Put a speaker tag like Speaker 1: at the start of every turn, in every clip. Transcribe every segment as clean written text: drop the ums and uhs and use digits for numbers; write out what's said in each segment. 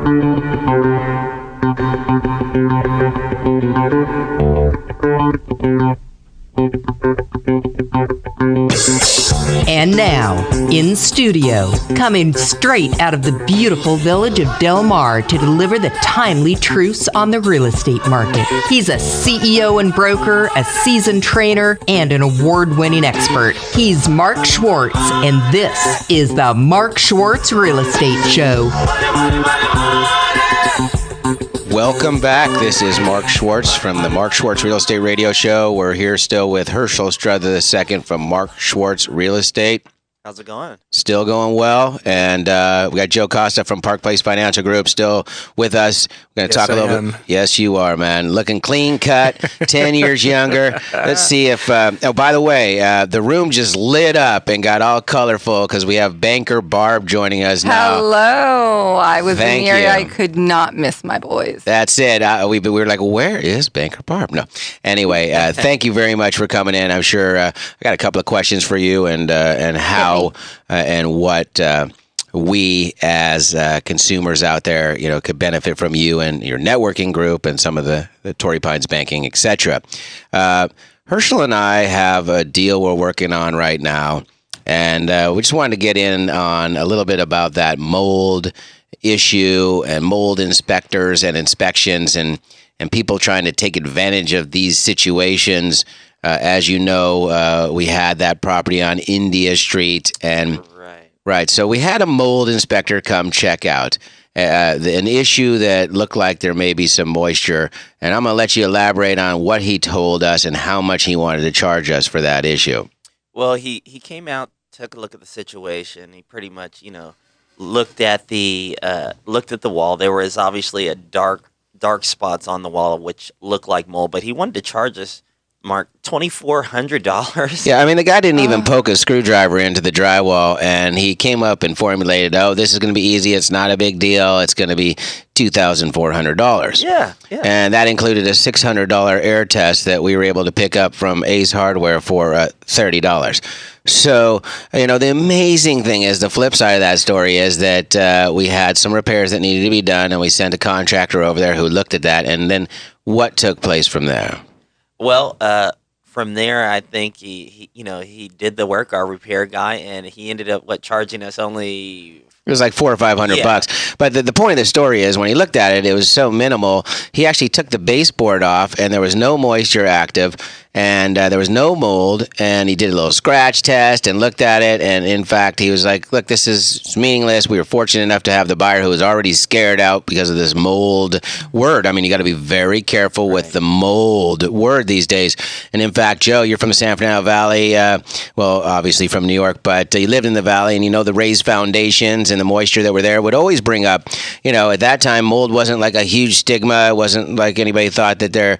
Speaker 1: And now, in studio, coming straight out of the beautiful village of Del Mar to deliver the timely truths on the real estate market. He's a CEO and broker, a seasoned trainer, and an award-winning expert. He's Mark Schwartz, and this is the Mark Schwartz Real Estate Show.
Speaker 2: Welcome back. This is Mark Schwartz from the Mark Schwartz Real Estate Radio Show. We're here still with Hershel Strother II from Mark Schwartz Real Estate.
Speaker 3: How's it going?
Speaker 2: Still going well. And we got Joe Costa from Park Place Financial Group still with us. We're going to talk a little bit. Yes, you are, man. Looking clean cut, 10 years younger. Let's see if, oh, by the way, the room just lit up and got all colorful because we have banker Barb joining us now.
Speaker 4: Hello. I was
Speaker 2: Thank
Speaker 4: in the area.
Speaker 2: you.
Speaker 4: I could not miss my boys.
Speaker 2: That's it. We were like, where is banker Barb? No. Anyway, thank you very much for coming in. I'm sure I got a couple of questions for you and how and what we as consumers out there, could benefit from you and your networking group and some of the Torrey Pines banking, etc. Hershel and I have a deal we're working on right now, and we just wanted to get in on a little bit about that mold issue and mold inspectors and inspections and people trying to take advantage of these situations. As you know, we had that property on India Street, and right. So we had a mold inspector come check out an issue that looked like there may be some moisture, and I'm going to let you elaborate on what he told us and how much he wanted to charge us for that issue.
Speaker 3: Well, he came out, took a look at the situation. He pretty much, looked at the wall. There was obviously a dark spots on the wall which looked like mold, but he wanted to charge us, Mark, $2,400.
Speaker 2: Yeah, I mean, the guy didn't even poke a screwdriver into the drywall, and he came up and formulated, this is going to be easy. It's not a big deal. It's going to be $2,400.
Speaker 3: Yeah.
Speaker 2: And that included a $600 air test that we were able to pick up from Ace Hardware for $30. So, the amazing thing is, the flip side of that story is that we had some repairs that needed to be done, and we sent a contractor over there who looked at that. And then what took place from there?
Speaker 3: Well, from there, I think he did the work, our repair guy, and he ended up charging us only.
Speaker 2: It was like $400 or $500. But the point of the story is, when he looked at it, it was so minimal. He actually took the baseboard off, and there was no moisture active, and there was no mold. And he did a little scratch test and looked at it. And in fact, he was like, "Look, this is meaningless." We were fortunate enough to have the buyer who was already scared out because of this mold word. I mean, you got to be very careful with the mold word these days. And in fact, Joe, you're from the San Fernando Valley. Well, obviously from New York, but you lived in the valley, and the raised foundations and the moisture that were there would always bring up, at that time, mold wasn't like a huge stigma. It wasn't like anybody thought that they're,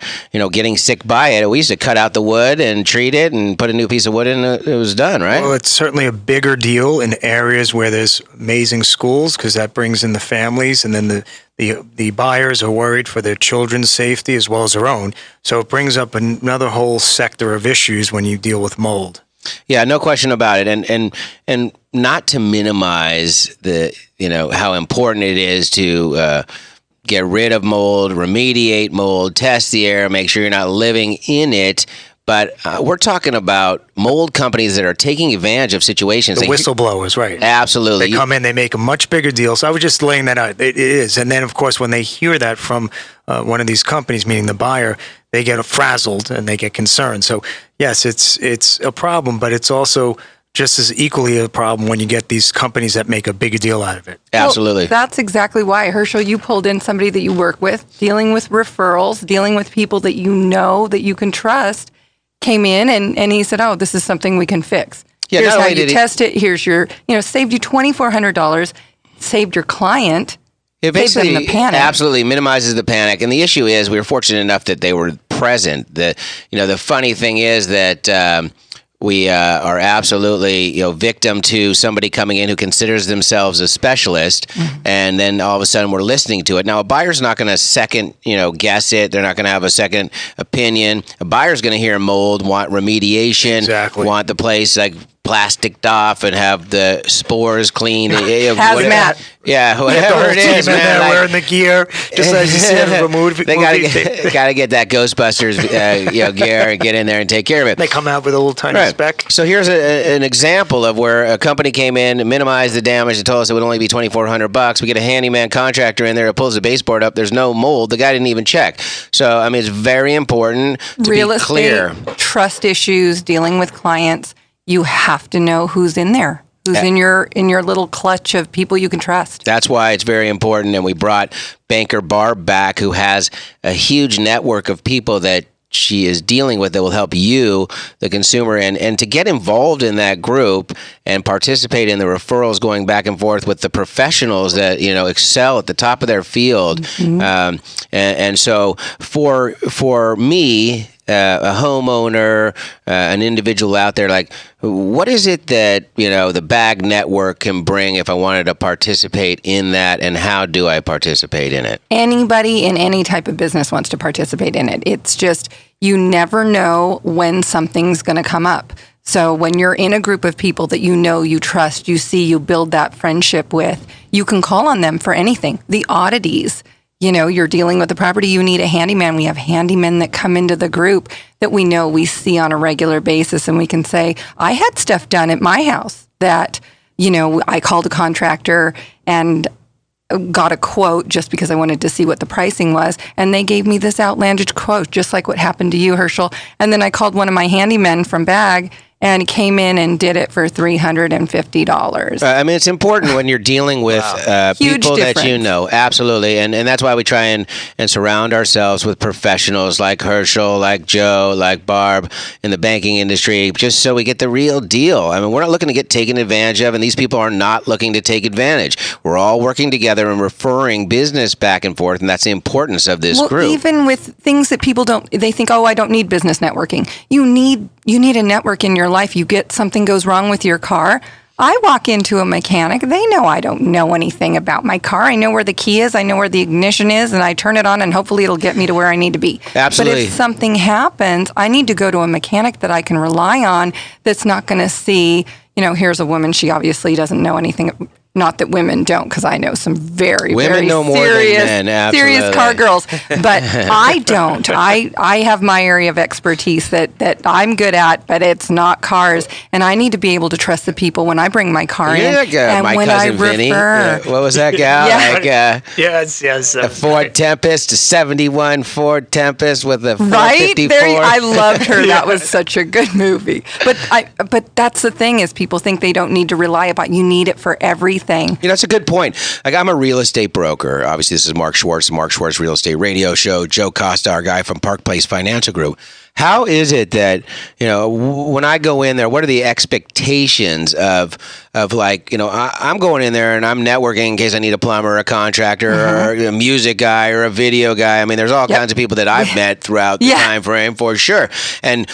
Speaker 2: getting sick by it. We used to cut out the wood and treat it and put a new piece of wood in, and it was done, right?
Speaker 5: Well, it's certainly a bigger deal in areas where there's amazing schools, because that brings in the families, and then the buyers are worried for their children's safety as well as their own. So it brings up another whole sector of issues when you deal with mold.
Speaker 2: Yeah, no question about it. And not to minimize the, how important it is to get rid of mold, remediate mold, test the air, make sure you're not living in it. But we're talking about mold companies that are taking advantage of situations.
Speaker 5: The whistleblowers, right.
Speaker 2: Absolutely.
Speaker 5: They come in, they make a much bigger deal. So I was just laying that out. It is. And then, of course, when they hear that from one of these companies, meaning the buyer, they get frazzled and they get concerned. So, yes, it's a problem, but it's also just as equally a problem when you get these companies that make a bigger deal out of it.
Speaker 2: Absolutely.
Speaker 4: Well, that's exactly why, Hershel, you pulled in somebody that you work with, dealing with referrals, dealing with people that you know that you can trust, came in and he said, this is something we can fix.
Speaker 2: Yeah,
Speaker 4: here's how you test it. Here's your, saved you $2,400, saved your client.
Speaker 2: It basically absolutely minimizes the panic. And the issue is, we were fortunate enough that they were present. The funny thing is that we are absolutely, victim to somebody coming in who considers themselves a specialist, and then all of a sudden we're listening to it. Now, a buyer's not going to second, guess it. They're not going to have a second opinion. A buyer's going to hear mold, want remediation, want the place plasticed off and have the spores cleaned.
Speaker 4: Hazmat.
Speaker 2: Yeah, whatever it is, man.
Speaker 5: Like, wearing the gear, just as you see in a movie.
Speaker 2: They gotta get that Ghostbusters gear and get in there and take care of it.
Speaker 5: They come out with a little tiny speck.
Speaker 2: So here's an example of where a company came in, minimized the damage, and told us it would only be $2,400. We get a handyman contractor in there who pulls the baseboard up. There's no mold. The guy didn't even check. So I mean, it's very important to
Speaker 4: Real
Speaker 2: be clear.
Speaker 4: estate, trust issues, dealing with clients. You have to know who's in there. Who's in your little clutch of people you can trust.
Speaker 2: That's why it's very important. And we brought Banker Barb back, who has a huge network of people that she is dealing with that will help you, the consumer, and to get involved in that group and participate in the referrals going back and forth with the professionals that, excel at the top of their field. Mm-hmm. And so for me, a homeowner, an individual out there, like, what is it that, the BAG network can bring if I wanted to participate in that, and how do I participate in it?
Speaker 4: Anybody in any type of business wants to participate in it. It's just, you never know when something's going to come up. So when you're in a group of people that you trust, you build that friendship with, you can call on them for anything. The oddities. You're dealing with a property, you need a handyman. We have handymen that come into the group that we see on a regular basis, and we can say, I had stuff done at my house that, I called a contractor and got a quote just because I wanted to see what the pricing was, and they gave me this outlandish quote, just like what happened to you, Hershel. And then I called one of my handymen from BAG, and came in and did it for $350.
Speaker 2: I mean, it's important when you're dealing with people that you know. Absolutely. And that's why we try and surround ourselves with professionals like Hershel, like Joe, like Barb in the banking industry, just so we get the real deal. I mean, we're not looking to get taken advantage of, and these people are not looking to take advantage. We're all working together and referring business back and forth, and that's the importance of this group.
Speaker 4: Even with things that people they think, I don't need business networking. You need a network in your life. Something goes wrong with your car. I walk into a mechanic. They know I don't know anything about my car. I know where the key is. I know where the ignition is, and I turn it on, and hopefully it'll get me to where I need to be.
Speaker 2: Absolutely.
Speaker 4: But if something happens, I need to go to a mechanic that I can rely on, that's not going to see, here's a woman. She obviously doesn't know anything. Not that women don't, because I know some very,
Speaker 2: women
Speaker 4: very
Speaker 2: know more
Speaker 4: serious,
Speaker 2: than men.
Speaker 4: serious car girls. But I don't. I have my area of expertise that I'm good at, but it's not cars. And I need to be able to trust the people when I bring my car in.
Speaker 2: Like
Speaker 4: and
Speaker 2: my
Speaker 4: when
Speaker 2: cousin
Speaker 4: I
Speaker 2: Vinny.
Speaker 4: refer.
Speaker 2: What was that gal?
Speaker 5: Yes.
Speaker 2: A Ford Tempest, a 71 Ford Tempest with a 454.
Speaker 4: Right? I loved her. That was such a good movie. But that's the thing, is people think they don't need to rely upon. You need it for everything.
Speaker 2: That's a good point. Like, I'm a real estate broker. Obviously, this is Mark Schwartz, Mark Schwartz Real Estate Radio Show. Joe Costa, our guy from Park Place Financial Group. How is it that, when I go in there, what are the expectations of like, I'm going in there and I'm networking in case I need a plumber, a contractor, or a music guy, or a video guy. I mean, there's all kinds of people that I've met throughout the time frame, for sure. And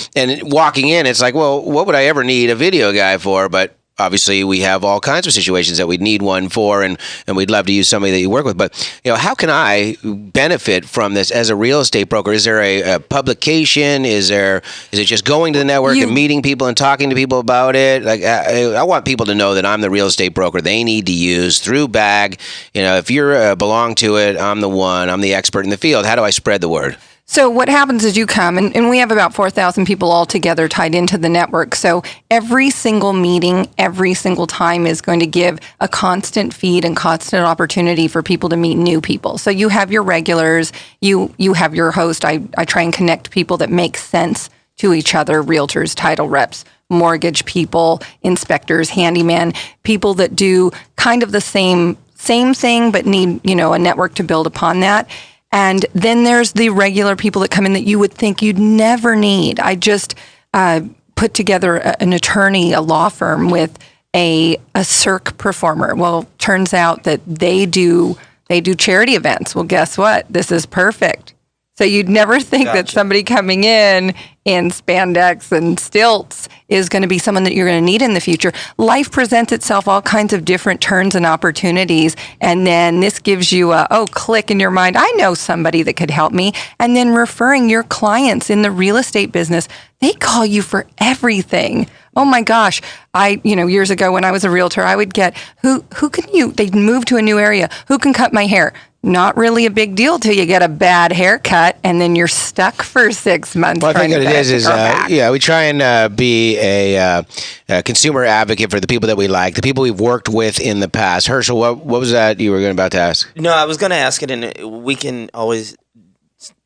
Speaker 2: walking in, it's like, well, what would I ever need a video guy for? But obviously, we have all kinds of situations that we'd need one for, and we'd love to use somebody that you work with. But, how can I benefit from this as a real estate broker? Is there a publication? Is it just going to the network and meeting people and talking to people about it? Like, I want people to know that I'm the real estate broker they need to use through BAG. If you belong to it, I'm the one. I'm the expert in the field. How do I spread the word?
Speaker 4: So what happens is you come, and we have about 4,000 people all together tied into the network. So every single meeting, every single time is going to give a constant feed and constant opportunity for people to meet new people. So you have your regulars, you have your host. I try and connect people that make sense to each other, realtors, title reps, mortgage people, inspectors, handyman, people that do kind of the same thing, but need, a network to build upon that. And then there's the regular people that come in that you would think you'd never need. I just put together an attorney, a law firm with a cirque performer. Well, turns out that they do charity events. Well, guess what? This is perfect. So you'd never think that somebody coming in spandex and stilts is going to be someone that you're going to need in the future. Life presents itself all kinds of different turns and opportunities. And then this gives you click in your mind. I know somebody that could help me. And then referring your clients in the real estate business, they call you for everything. Oh my gosh. Years ago when I was a realtor, I would get, they'd move to a new area. Who can cut my hair? Not really a big deal till you get a bad haircut, and then you're stuck for 6 months.
Speaker 2: Well, I think what it is we try and be a consumer advocate for the people that we like, the people we've worked with in the past. Hershel, what was that you were about to ask?
Speaker 3: No, I was going to ask it, and we can always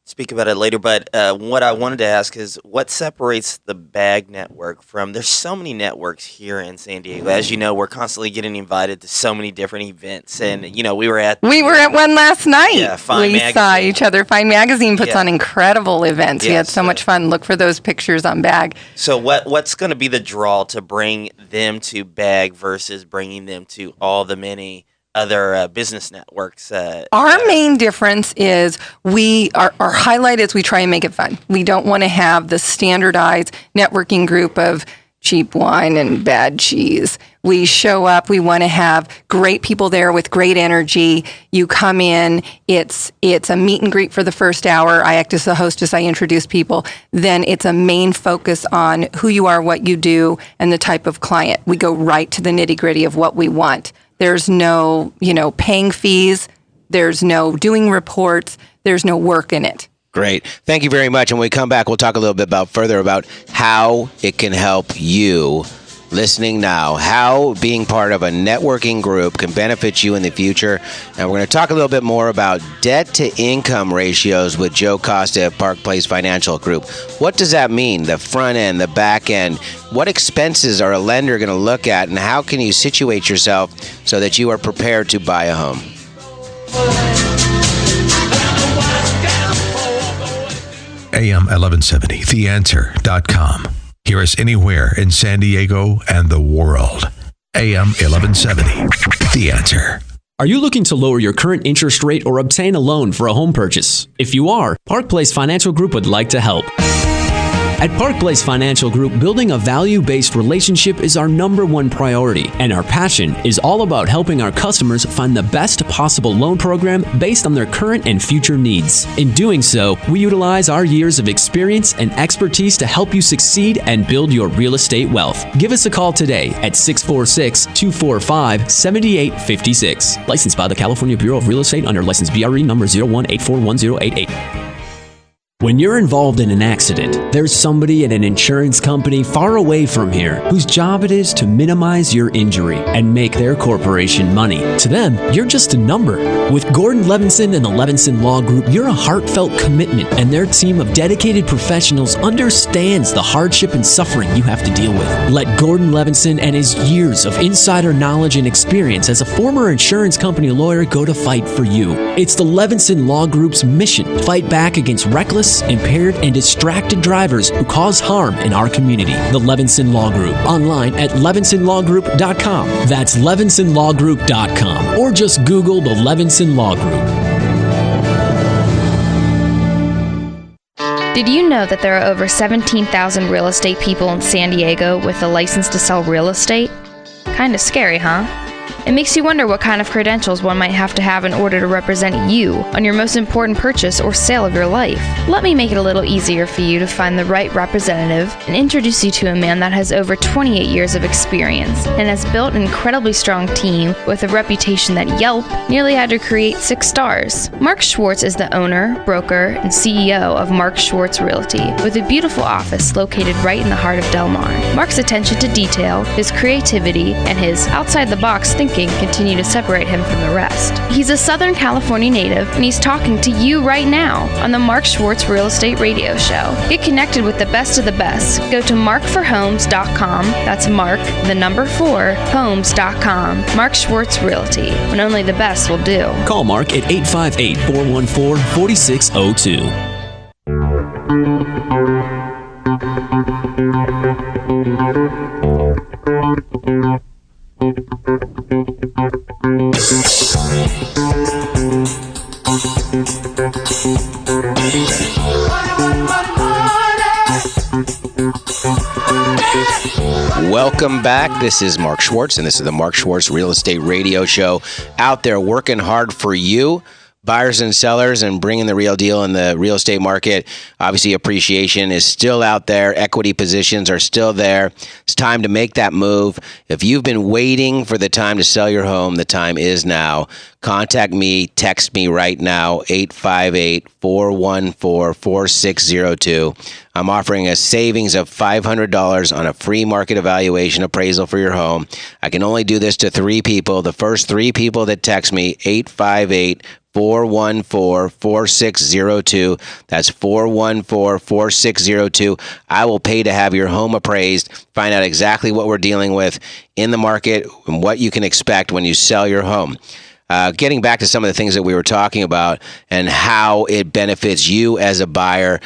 Speaker 3: speak about it later, but what I wanted to ask is what separates the BAG network from, there's so many networks here in San Diego. As you know, we're constantly getting invited to so many different events, and we were at
Speaker 4: one last night.
Speaker 3: Yeah,
Speaker 4: we saw each other. Fine Magazine puts on incredible events. We had so much fun. Look for those pictures on BAG.
Speaker 3: So what's going to be the draw to bring them to BAG versus bringing them to all the many other business networks?
Speaker 4: Our main difference is our highlight is we try and make it fun. We don't want to have the standardized networking group of cheap wine and bad cheese. We show up. We want to have great people there with great energy. You come in. It's a meet and greet for the first hour. I act as the hostess. I introduce people. Then it's a main focus on who you are, what you do, and the type of client. We go right to the nitty gritty of what we want. There's no, paying fees. There's no doing reports. There's no work in it.
Speaker 2: Great. Thank you very much. And when we come back, we'll talk a little bit further about how it can help you listening now, how being part of a networking group can benefit you in the future. And we're going to talk a little bit more about debt-to-income ratios with Joe Costa at Park Place Financial Group. What does that mean? The front end, the back end? What expenses are a lender going to look at, and how can you situate yourself so that you are prepared to buy a home?
Speaker 6: AM 1170, theanswer.com. Hear us anywhere in San Diego and the world. AM 1170, The Answer.
Speaker 7: Are you looking to lower your current interest rate or obtain a loan for a home purchase? If you are, Park Place Financial Group would like to help. At Park Place Financial Group, building a value-based relationship is our #1 priority, and our passion is all about helping our customers find the best possible loan program based on their current and future needs. In doing so, we utilize our years of experience and expertise to help you succeed and build your real estate wealth. Give us a call today at 646-245-7856. Licensed by the California Bureau of Real Estate under license BRE number 01841088. When you're involved in an accident, there's somebody at an insurance company far away from here whose job it is to minimize your injury and make their corporation money. To them, you're just a number. With Gordon Levinson and the Levinson Law Group, you're a heartfelt commitment, and their team of dedicated professionals understands the hardship and suffering you have to deal with. Let Gordon Levinson and his years of insider knowledge and experience as a former insurance company lawyer go to fight for you. It's the Levinson Law Group's mission to fight back against reckless, impaired, and distracted drivers who cause harm in our community. The Levinson Law Group. Online at levinsonlawgroup.com. That's levinsonlawgroup.com. Or just Google the Levinson Law Group.
Speaker 8: Did you know that there are over 17,000 real estate people in San Diego with a license to sell real estate? Kinda scary, huh? It makes you wonder what kind of credentials one might have to have in order to represent you on your most important purchase or sale of your life. Let me make it a little easier for you to find the right representative and introduce you to a man that has over 28 years of experience and has built an incredibly strong team with a reputation that Yelp nearly had to create 6 stars. Mark Schwartz is the owner, broker, and CEO of Mark Schwartz Realty, with a beautiful office located right in the heart of Del Mar. Mark's attention to detail, his creativity, and his outside-the-box thinking continue to separate him from the rest. He's a Southern California native, and he's talking to you right now on the Mark Schwartz Real Estate Radio Show. Get connected with the best of the best. Go to markforhomes.com. That's Mark, the number 4, homes.com. Mark Schwartz Realty, when only the best will do.
Speaker 7: Call Mark at 858-414-4602.
Speaker 2: Welcome back. This is Mark Schwartz, and this is the Mark Schwartz Real Estate Radio Show. Out there working hard for you. buyers and sellers and bringing the real deal in the real estate market. Obviously, appreciation is still out there. Equity positions are still there. It's time to make that move. If you've been waiting for the time to sell your home, the time is now. Contact me, text me right now, 858-414-4602. I'm offering a savings of $500 on a free market evaluation appraisal for your home. I can only do this to 3 people. The first 3 people that text me, 858-414-4602. That's 414-4602. I will pay to have your home appraised, find out exactly what we're dealing with in the market and what you can expect when you sell your home. Getting back to some of the things that we were talking about and how it benefits you as a buyer,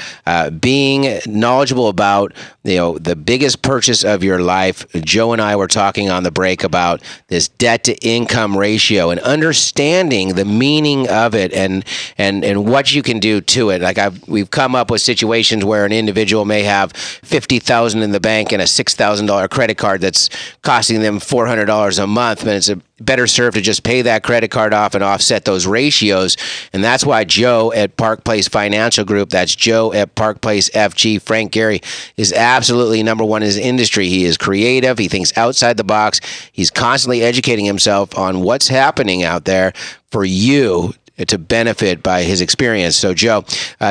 Speaker 2: being knowledgeable about, the biggest purchase of your life. Joe and I were talking on the break about this debt to income ratio and understanding the meaning of it and what you can do to it. Like we've come up with situations where an individual may have $50,000 in the bank and a $6,000 credit card that's costing them $400 a month, but it's better served to just pay that credit card off and offset those ratios. And that's why Joe at Park Place Financial Group, that's Joe at Park Place FG, Frank Gehry, is absolutely number one in his industry. He is creative. He thinks outside the box. He's constantly educating himself on what's happening out there for you to benefit by his experience. So Joe,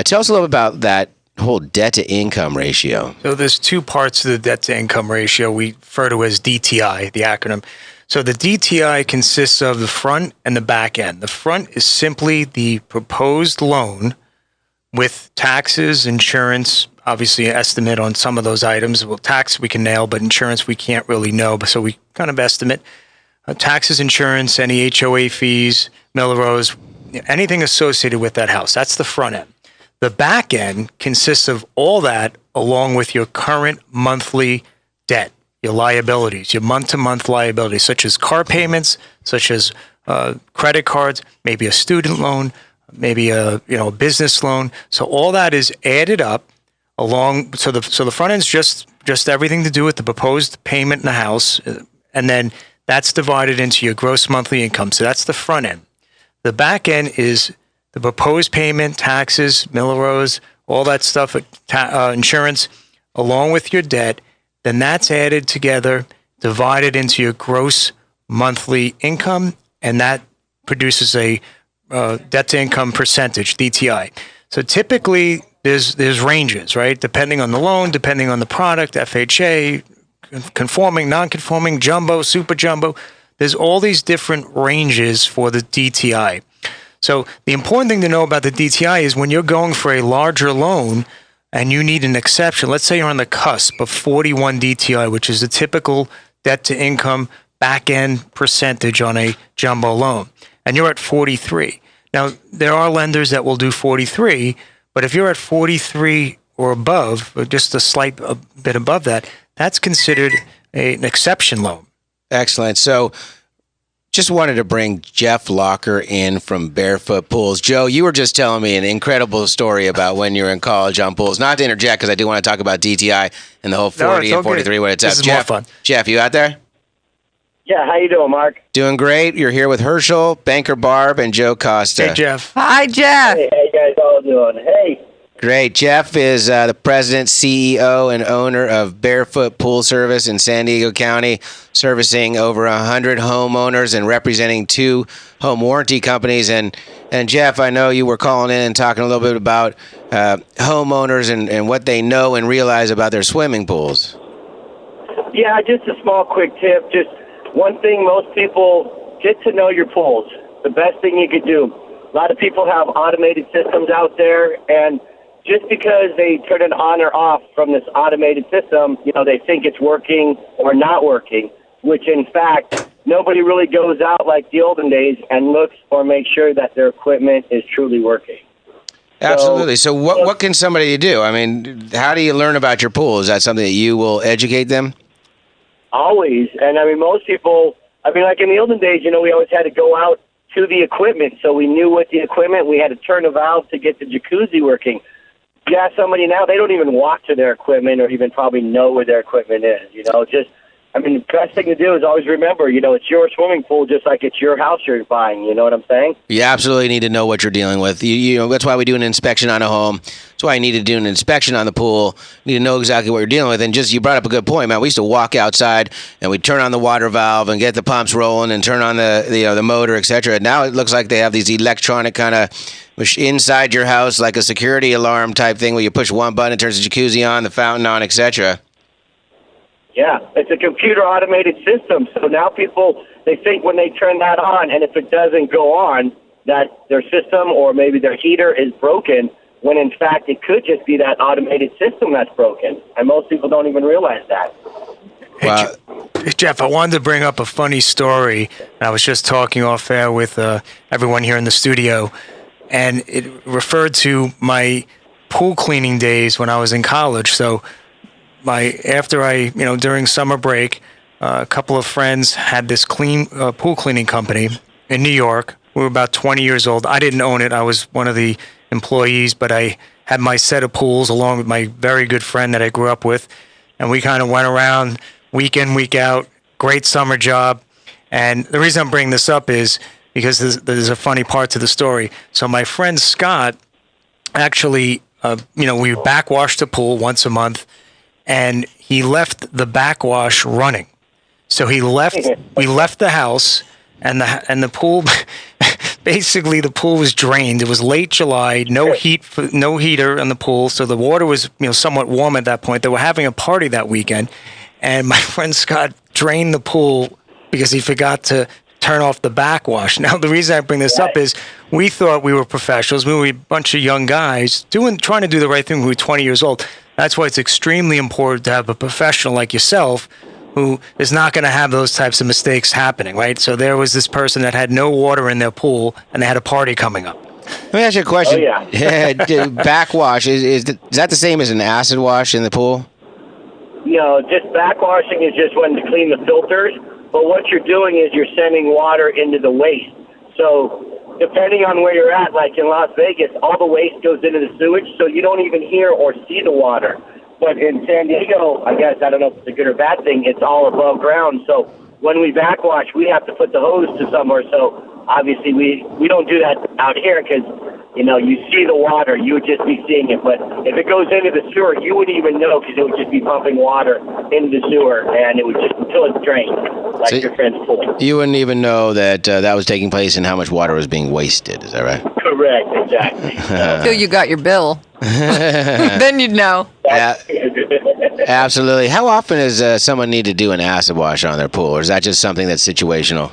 Speaker 2: tell us a little about that whole debt to income ratio.
Speaker 5: So there's 2 parts to the debt to income ratio. We refer to as DTI, the acronym. So the DTI consists of the front and the back end. The front is simply the proposed loan with taxes, insurance, obviously an estimate on some of those items. Well, tax we can nail, but insurance we can't really know. So we kind of estimate taxes, insurance, any HOA fees, Milrose, anything associated with that house. That's the front end. The back end consists of all that along with your current monthly debt, your liabilities, your month-to-month liabilities, such as car payments, such as credit cards, maybe a student loan, maybe a business loan. So all that is added up along. So the front end is just everything to do with the proposed payment in the house, and then that's divided into your gross monthly income. So that's the front end. The back end is the proposed payment, taxes, Milrose, all that stuff, insurance, along with your debt. Then that's added together, divided into your gross monthly income, and that produces a debt to income percentage, DTI. So typically there's ranges, right? Depending on the loan, depending on the product, FHA, conforming, non-conforming, jumbo, super jumbo. There's all these different ranges for the DTI. So the important thing to know about the DTI is when you're going for a larger loan and you need an exception, let's say you're on the cusp of 41 DTI, which is the typical debt to income back end percentage on a jumbo loan, and you're at 43. Now, there are lenders that will do 43, but if you're at 43 or above, or just a bit above that, that's considered an exception loan.
Speaker 2: Excellent. So just wanted to bring Jeff Locker in from Barefoot Pools. Joe, you were just telling me an incredible story about when you were in college on pools. Not to interject, because I do want to talk about DTI and the whole 40 and 43 when it's up.
Speaker 5: This is more fun.
Speaker 2: Jeff, you out there?
Speaker 9: Yeah, how you doing, Mark?
Speaker 2: Doing great. You're here with Hershel, Banker Barb, and Joe Costa.
Speaker 5: Hey, Jeff.
Speaker 4: Hi, Jeff.
Speaker 9: Hey, how you guys all doing? Hey.
Speaker 2: Great. Jeff is the president, CEO, and owner of Barefoot Pool Service in San Diego County, servicing over 100 homeowners and representing 2 home warranty companies. And Jeff, I know you were calling in and talking a little bit about homeowners and what they know and realize about their swimming pools.
Speaker 9: Yeah, just a small quick tip. Just one thing, most people get to know your pools. The best thing you could do. A lot of people have automated systems out there, and just because they turn it on or off from this automated system, they think it's working or not working, which in fact, nobody really goes out like the olden days and looks or makes sure that their equipment is truly working.
Speaker 2: Absolutely. So what can somebody do? I mean, how do you learn about your pool? Is that something that you will educate them?
Speaker 9: Always. And most people, like in the olden days, we always had to go out to the equipment. So we knew what the equipment, we had to turn a valve to get the jacuzzi working. Yeah, somebody now, they don't even walk to their equipment or even probably know where their equipment is. Just I mean, the best thing to do is always remember, it's your swimming pool just like it's your house you're buying. You know what I'm saying?
Speaker 2: You absolutely need to know what you're dealing with. You know, that's why we do an inspection on a home. That's why you need to do an inspection on the pool. You need to know exactly what you're dealing with. And just, you brought up a good point, man. We used to walk outside and we'd turn on the water valve and get the pumps rolling and turn on the motor, etc. Now it looks like they have these electronic kind of inside your house, like a security alarm type thing where you push one button, it turns the jacuzzi on, the fountain on, etc.
Speaker 9: Yeah, it's a computer automated system. So now people, they think when they turn that on, and if it doesn't go on, that their system or maybe their heater is broken, when in fact it could just be that automated system that's broken. And most people don't even realize that.
Speaker 2: Wow.
Speaker 5: Hey, Jeff, I wanted to bring up a funny story. I was just talking off air with everyone here in the studio, and it referred to my pool cleaning days when I was in college. So during summer break, a couple of friends had this pool cleaning company in New York. We were about 20 years old. I didn't own it. I was one of the employees, but I had my set of pools along with my very good friend that I grew up with. And we kind of went around week in, week out. Great summer job. And the reason I'm bringing this up is because there's a funny part to the story. So my friend Scott actually, we backwash the pool once a month. And he left the backwash running. So we left the house, and the pool, basically the pool was drained. It was late July, no heater in the pool, so the water was somewhat warm at that point. They were having a party that weekend, and my friend Scott drained the pool because he forgot to turn off the backwash. Now, the reason I bring this up is we thought we were professionals. We were a bunch of young guys trying to do the right thing. We were 20 years old. That's why it's extremely important to have a professional like yourself who is not going to have those types of mistakes happening, right? So there was this person that had no water in their pool, and they had a party coming up.
Speaker 2: Let me ask you a question.
Speaker 9: Oh, yeah.
Speaker 2: Backwash, is that the same as an acid wash in the pool?
Speaker 9: Just backwashing is just when to clean the filters. But what you're doing is you're sending water into the waste. So depending on where you're at, like in Las Vegas, all the waste goes into the sewage, so you don't even hear or see the water. But in San Diego, I guess, I don't know if it's a good or bad thing, it's all above ground. So when we backwash, we have to put the hose to somewhere. So obviously we don't do that out here because, you see the water, you would just be seeing it. But if it goes into the sewer, you wouldn't even know because it would just be pumping water into the sewer, and it would just until it's drained, like your friend's pool.
Speaker 2: You wouldn't even know that that was taking place and how much water was being wasted. Is that right?
Speaker 9: Correct, exactly.
Speaker 4: Until you got your bill. Then you'd know.
Speaker 2: Absolutely. How often does someone need to do an acid wash on their pool, or is that just something that's situational?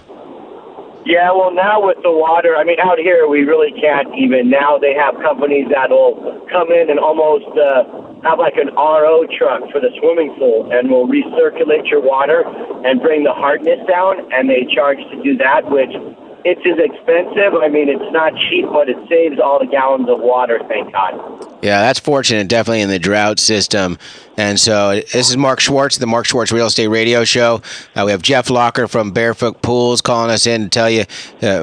Speaker 9: Yeah, well, now with the water, I mean, out here we really can't even. Now they have companies that will come in and almost have like an RO truck for the swimming pool and will recirculate your water and bring the hardness down, and they charge to do that, which it's as expensive. I mean, it's not cheap, but it saves all the gallons of water, thank God.
Speaker 2: Yeah, that's fortunate, definitely in the drought system. And so this is Mark Schwartz, the Mark Schwartz Real Estate Radio Show. We have Jeff Locker from Barefoot Pools calling us in to tell you,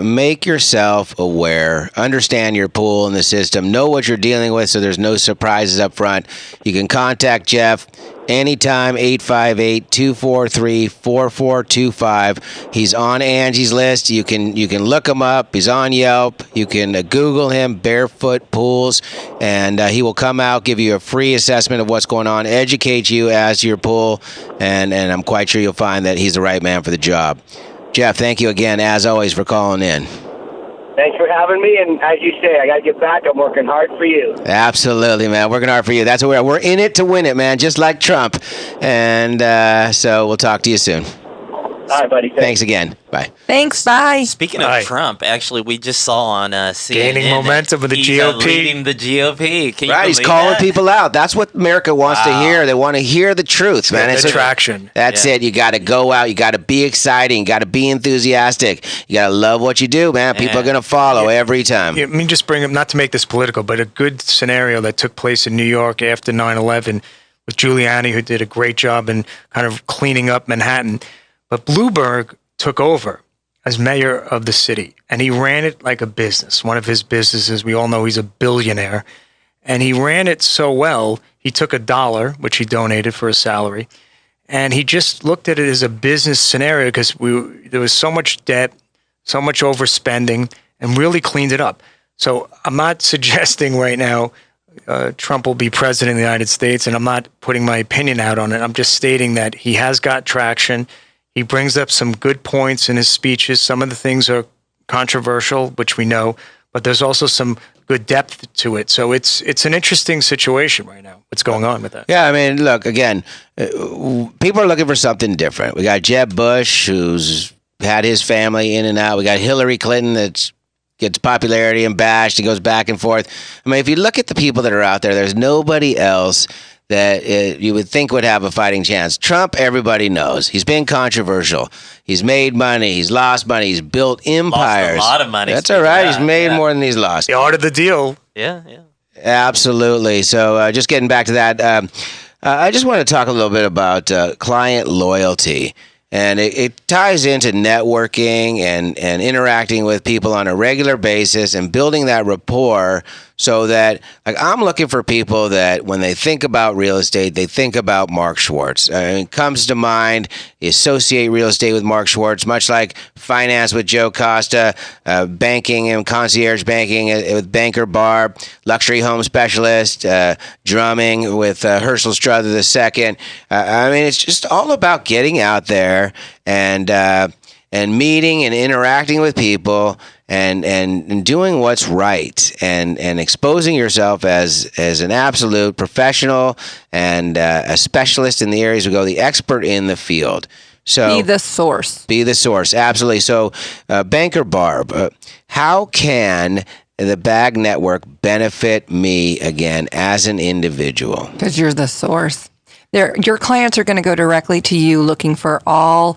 Speaker 2: make yourself aware, understand your pool and the system, know what you're dealing with so there's no surprises up front. You can contact Jeff anytime, 858-243-4425. He's on Angie's list. You can look him up. He's on Yelp. You can Google him, Barefoot Pools, and he will come out, give you a free assessment of what's going on, educate you as to your pool, and I'm quite sure you'll find that he's the right man for the job. Jeff, thank you again, as always, for calling in.
Speaker 9: Thanks for having me, and as you say, I got to get back. I'm working hard for you.
Speaker 2: Absolutely, man. Working hard for you. That's what we're in it to win it, man, just like Trump. And so we'll talk to you soon.
Speaker 9: All right, buddy.
Speaker 2: Thanks again. Bye.
Speaker 4: Thanks. Bye.
Speaker 3: Speaking of Trump, actually, we just saw on CNN
Speaker 5: gaining momentum with the GOP.
Speaker 3: Leading the GOP. Can you
Speaker 2: right, he's
Speaker 3: believe
Speaker 2: calling
Speaker 3: that?
Speaker 2: people out. That's what America wants to hear. They want to hear the truth, man.
Speaker 5: It's traction.
Speaker 2: That's it. You got to go out. You got to be exciting. You got to be enthusiastic. You got to love what you do, man. People are going to follow every time.
Speaker 5: Let me just bring up, not to make this political, but a good scenario that took place in New York after 9/11 with Giuliani, who did a great job in kind of cleaning up Manhattan. But Bloomberg took over as mayor of the city, and he ran it like a business. One of his businesses, we all know he's a billionaire, and he ran it so well, he took $1, which he donated for a salary, And he just looked at it as a business scenario because there was so much debt, so much overspending, and really cleaned it up. So I'm not suggesting right now Trump will be president of the United States, and I'm not putting my opinion out on it. I'm just stating that he has got traction. He brings up some good points in his speeches. Some of the things are controversial, which we know, but there's also some good depth to it. So it's an interesting situation right now, what's going on with that.
Speaker 2: Yeah, I mean, look, again, people are looking for something different. We got Jeb Bush, who's had his family in and out. We got Hillary Clinton that gets popularity and bashed. He goes back and forth. I mean, if you look at the people that are out there, there's nobody else that you would think would have a fighting chance. Trump, everybody knows. He's been controversial. He's made money. He's lost money. He's built empires.
Speaker 3: Lost a lot of money.
Speaker 2: That's all right. He's made more than he's lost.
Speaker 5: The art of the deal.
Speaker 3: Yeah.
Speaker 2: Absolutely. So just getting back to that, I just want to talk a little bit about client loyalty. And it ties into networking and interacting with people on a regular basis and building that rapport so that, like, I'm looking for people that when they think about real estate, they think about Mark Schwartz. It comes to mind, you associate real estate with Mark Schwartz, much like finance with Joe Costa, banking and concierge banking with Banker Barb, luxury home specialist, drumming with Hershel Strother II. I mean, it's just all about getting out there and meeting and interacting with people and doing what's right and exposing yourself as an absolute professional and a specialist in the areas we go, the expert in the field. So
Speaker 4: be the source.
Speaker 2: Be the source, absolutely. So, Banker Barb, how can the BAG network benefit me again as an individual?
Speaker 4: Because you're the source. Your clients are going to go directly to you looking for all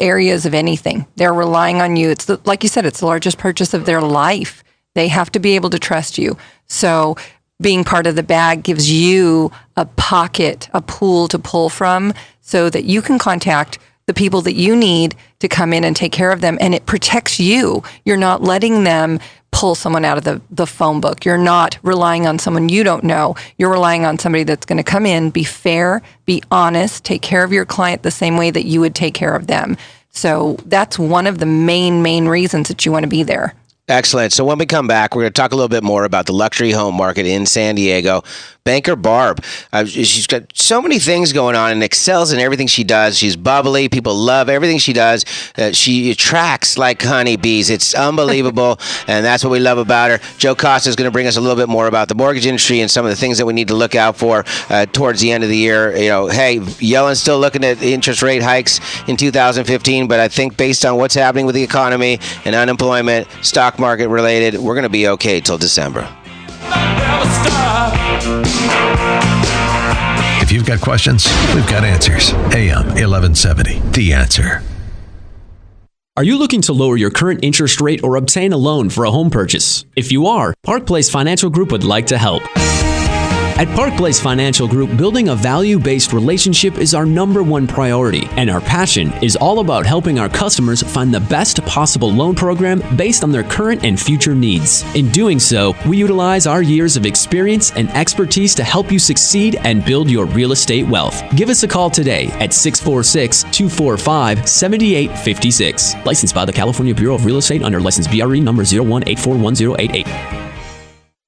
Speaker 4: areas of anything. They're relying on you. It's like you said, it's the largest purchase of their life. They have to be able to trust you. So being part of the BAG gives you a pocket, a pool to pull from so that you can contact the people that you need to come in and take care of them. And it protects you. You're not letting them pull someone out of the phone book. You're not relying on someone you don't know. You're relying on somebody that's going to come in, be fair, be honest, take care of your client the same way that you would take care of them. So that's one of the main reasons that you want to be there.
Speaker 2: Excellent. So when we come back, we're going to talk a little bit more about the luxury home market in San Diego. Banker Barb, she's got so many things going on and excels in everything she does. She's bubbly. People love everything she does. She attracts like honeybees. It's unbelievable, and that's what we love about her. Joe Costa is going to bring us a little bit more about the mortgage industry and some of the things that we need to look out for towards the end of the year. You know, hey, Yellen's still looking at interest rate hikes in 2015, but I think based on what's happening with the economy and unemployment, stock market related, we're going to be okay till December.
Speaker 6: If you've got questions, we've got answers. AM 1170, The Answer.
Speaker 7: Are you looking to lower your current interest rate or obtain a loan for a home purchase? If you are, Park Place Financial Group would like to help. At Park Place Financial Group, building a value-based relationship is our #1 priority, and our passion is all about helping our customers find the best possible loan program based on their current and future needs. In doing so, we utilize our years of experience and expertise to help you succeed and build your real estate wealth. Give us a call today at 646-245-7856. Licensed by the California Bureau of Real Estate under license BRE number 01841088.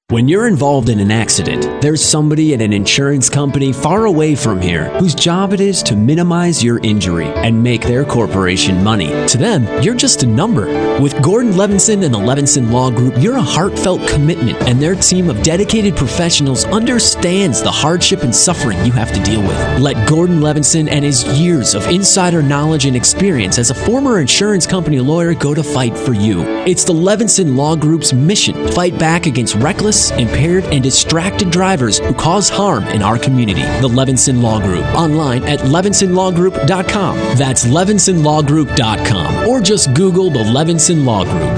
Speaker 7: When you're involved in an accident, there's somebody at an insurance company far away from here whose job it is to minimize your injury and make their corporation money. To them, you're just a number. With Gordon Levinson and the Levinson Law Group, you're a heartfelt commitment, and their team of dedicated professionals understands the hardship and suffering you have to deal with. Let Gordon Levinson and his years of insider knowledge and experience as a former insurance company lawyer go to fight for you. It's the Levinson Law Group's mission to fight back against reckless, impaired, and distracted drivers who cause harm in our community. The Levinson Law Group. Online at levinsonlawgroup.com. That's levinsonlawgroup.com. Or just Google the Levinson Law Group.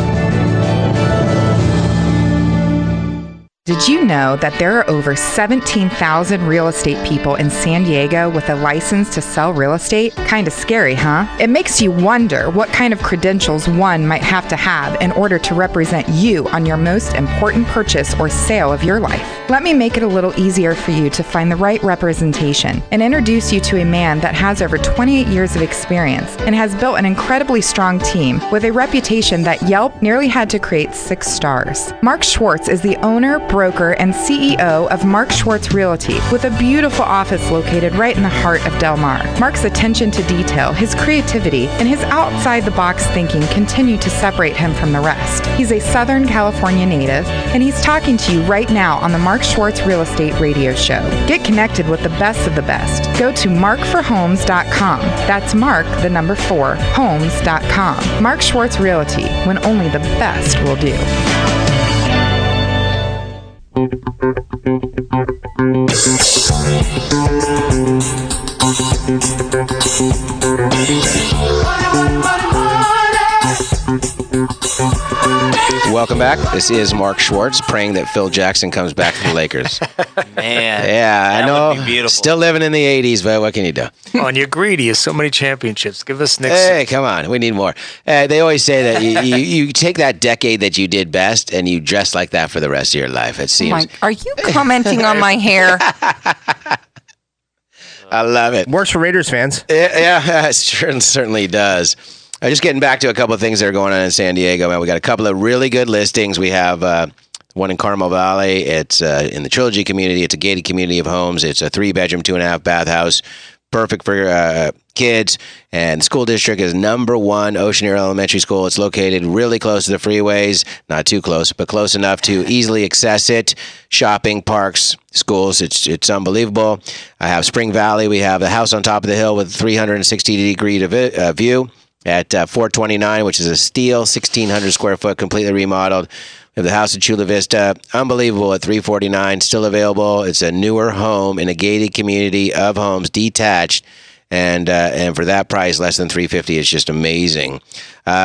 Speaker 10: Did you know that there are over 17,000 real estate people in San Diego with a license to sell real estate? Kinda scary, huh? It makes you wonder what kind of credentials one might have to have in order to represent you on your most important purchase or sale of your life. Let me make it a little easier for you to find the right representation and introduce you to a man that has over 28 years of experience and has built an incredibly strong team with a reputation that Yelp nearly had to create 6 stars. Mark Schwartz is the owner, broker, and CEO of Mark Schwartz Realty, with a beautiful office located right in the heart of Del Mar. Mark's attention to detail, his creativity, and his outside-the-box thinking continue to separate him from the rest. He's a Southern California native, and he's talking to you right now on the Mark Schwartz Real Estate Radio Show. Get connected with the best of the best. Go to markforhomes.com. That's Mark, the number 4, homes.com. Mark Schwartz Realty, when only the best will do.
Speaker 2: Welcome back. This is Mark Schwartz, praying that Phil Jackson comes back to the Lakers.
Speaker 3: Man.
Speaker 2: Yeah, I know.
Speaker 3: Would be beautiful.
Speaker 2: Still living in the 80s, but what can you do?
Speaker 5: Oh, and you're greedy. You have so many championships. Give us next.
Speaker 2: Hey, come on. We need more. They always say that you take that decade that you did best and you dress like that for the rest of your life. It seems.
Speaker 4: Are you commenting on my hair?
Speaker 2: I love it.
Speaker 11: Works for Raiders fans.
Speaker 2: Yeah, it certainly does. Just getting back to a couple of things that are going on in San Diego, man. We got a couple of really good listings. We have one in Carmel Valley. It's in the Trilogy community. It's a gated community of homes. It's a 3-bedroom, 2.5-bath house. Perfect for kids. And the school district is number 1, Ocean Air Elementary School. It's located really close to the freeways. Not too close, but close enough to easily access it. Shopping, parks, schools. It's unbelievable. I have Spring Valley. We have the house on top of the hill with 360-degree view at 429, which is a steel, 1,600 square foot, completely remodeled. We have the house at Chula Vista, unbelievable, at 349, still available. It's a newer home in a gated community of homes, detached, and for that price, less than $350, it's just amazing.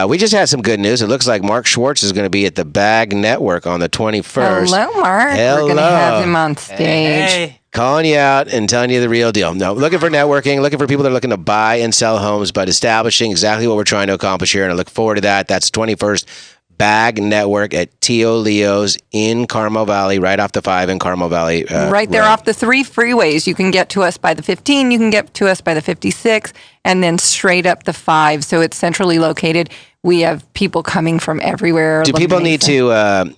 Speaker 2: We just had some good news. It looks like Mark Schwartz is going to be at the BAG Network on the 21st.
Speaker 4: Hello, Mark.
Speaker 2: Hello.
Speaker 4: We're going to have him on stage.
Speaker 3: Hey.
Speaker 2: Calling you out and telling you the real deal. No, looking for networking, looking for people that are looking to buy and sell homes, but establishing exactly what we're trying to accomplish here. And I look forward to that. That's 21st BAG Network at Tio Leo's in Carmel Valley, right off the 5 in Carmel Valley.
Speaker 4: Right there off the 3 freeways. You can get to us by the 15, you can get to us by the 56, and then straight up the 5. So it's centrally located. We have people coming from everywhere.
Speaker 2: Do people need to...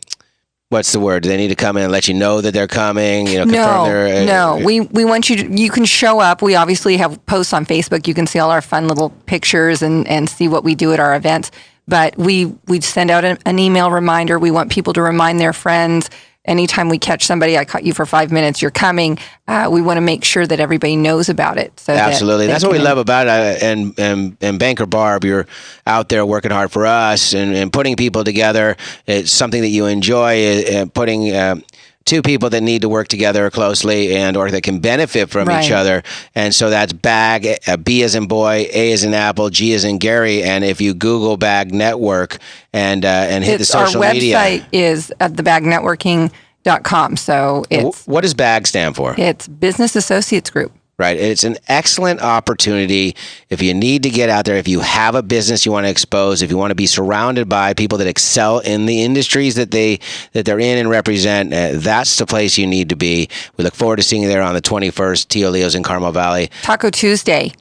Speaker 2: what's the word? Do they need to come in and let you know that they're coming? Confirm
Speaker 4: No. We want you to, you can show up. We obviously have posts on Facebook. You can see all our fun little pictures and see what we do at our events. But we send out an email reminder. We want people to remind their friends. Anytime we catch somebody, I caught you for 5 minutes, you're coming. We want to make sure that everybody knows about it. So
Speaker 2: absolutely. That's what we love about it. And Banker Barb, you're out there working hard for us and putting people together. It's something that you enjoy, putting two people that need to work together closely and or that can benefit from each other. And so that's BAG, B as in boy, A as in apple, G as in Gary. And if you Google BAG Network and hit the social media.
Speaker 4: Our website is at thebagnetworking.com. So it's...
Speaker 2: What does BAG stand for?
Speaker 4: It's Business Associates Group.
Speaker 2: Right. It's an excellent opportunity if you need to get out there, if you have a business you want to expose, if you want to be surrounded by people that excel in the industries that they're in and represent, that's the place you need to be. We look forward to seeing you there on the 21st, Tio Leo's in Carmel Valley.
Speaker 4: Taco Tuesday
Speaker 2: with